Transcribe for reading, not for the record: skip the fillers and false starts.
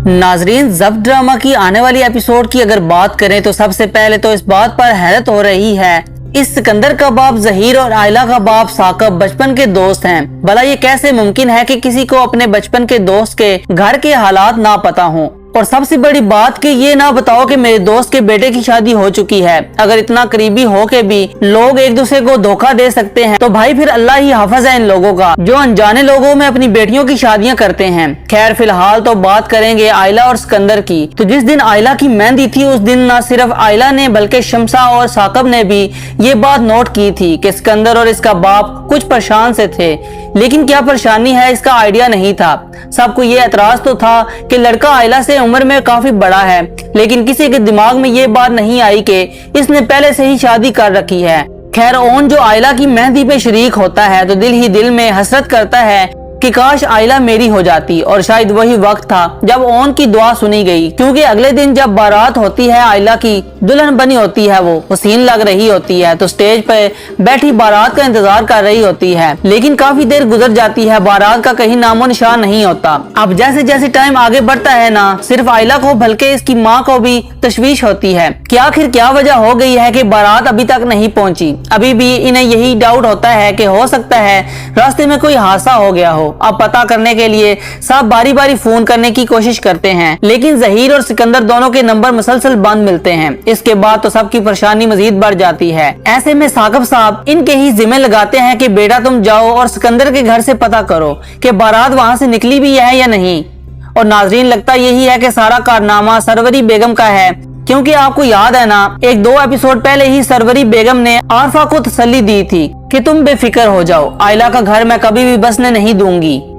नाजरीन, ज़ब्त ड्रामा की आने वाली एपिसोड की अगर बात करें तो सबसे पहले तो इस बात पर हैरत हो रही है, इस सिकंदर का बाप ज़हीर और आयला का बाप साकब बचपन के दोस्त हैं। भला ये कैसे मुमकिन है कि किसी को अपने बचपन के दोस्त के घर के हालात ना पता हों, और सबसे बड़ी बात कि ये ना बताओ कि मेरे दोस्त के बेटे की शादी हो चुकी है। अगर इतना करीबी हो के भी लोग एक दूसरे को धोखा दे सकते हैं तो भाई फिर अल्लाह ही हाफिज है इन लोगों का, जो अनजाने लोगों में अपनी बेटियों की शादियां करते हैं। खैर फिलहाल तो बात करेंगे आयला और सिकंदर की। तो जिस दिन आयला की मेहंदी थी उस दिन न सिर्फ आयला ने बल्कि शमसा और साकब ने भी ये बात नोट की थी कि सिकंदर और इसका बाप कुछ परेशान से थे, लेकिन क्या परेशानी है इसका आइडिया नहीं था। सबको ये एतराज तो था कि लड़का आयला से उम्र में काफी बड़ा है, लेकिन किसी के दिमाग में ये बात नहीं आई कि इसने पहले से ही शादी कर रखी है। खैर ओन जो आयला की मेहंदी पे शरीक होता है तो दिल ही दिल में हसरत करता है कि काश आयला मेरी हो जाती, और शायद वही वक्त था जब ओन की दुआ सुनी गई, क्योंकि अगले दिन जब बारात होती है आयला की दुल्हन बनी होती है, वो हसीन लग रही होती है तो स्टेज पे बैठी बारात का इंतजार कर रही होती है। लेकिन काफी देर गुजर जाती है, बारात का कहीं नामो निशान नहीं होता। अब जैसे जैसे टाइम आगे बढ़ता है ना, सिर्फ आयला को बल्कि इसकी माँ को भी तशवीश होती है कि आखिर क्या वजह हो गई है कि बारात अभी तक नहीं पहुंची। अभी भी इन्हें यही डाउट होता है कि हो सकता है रास्ते में कोई हादसा हो गया हो। अब पता करने के लिए सब बारी बारी फोन करने की कोशिश करते हैं, लेकिन ज़हीर और सिकंदर दोनों के नंबर मुसलसल बंद मिलते हैं। इसके बाद तो सबकी परेशानी मजीद बढ़ जाती है। ऐसे में साकब साहब इनके ही जिम्मे लगाते हैं कि बेटा तुम जाओ और सिकंदर के घर से पता करो कि बारात वहाँ से निकली भी है या नहीं। और नाजरीन लगता यही है कि सारा कारनामा सरवरी बेगम का है, क्योंकि आपको याद है ना, एक दो एपिसोड पहले ही सरवरी बेगम ने आरफा को तसल्ली दी थी कि तुम बेफिक्र हो जाओ, आयला का घर मैं कभी भी बसने नहीं दूंगी।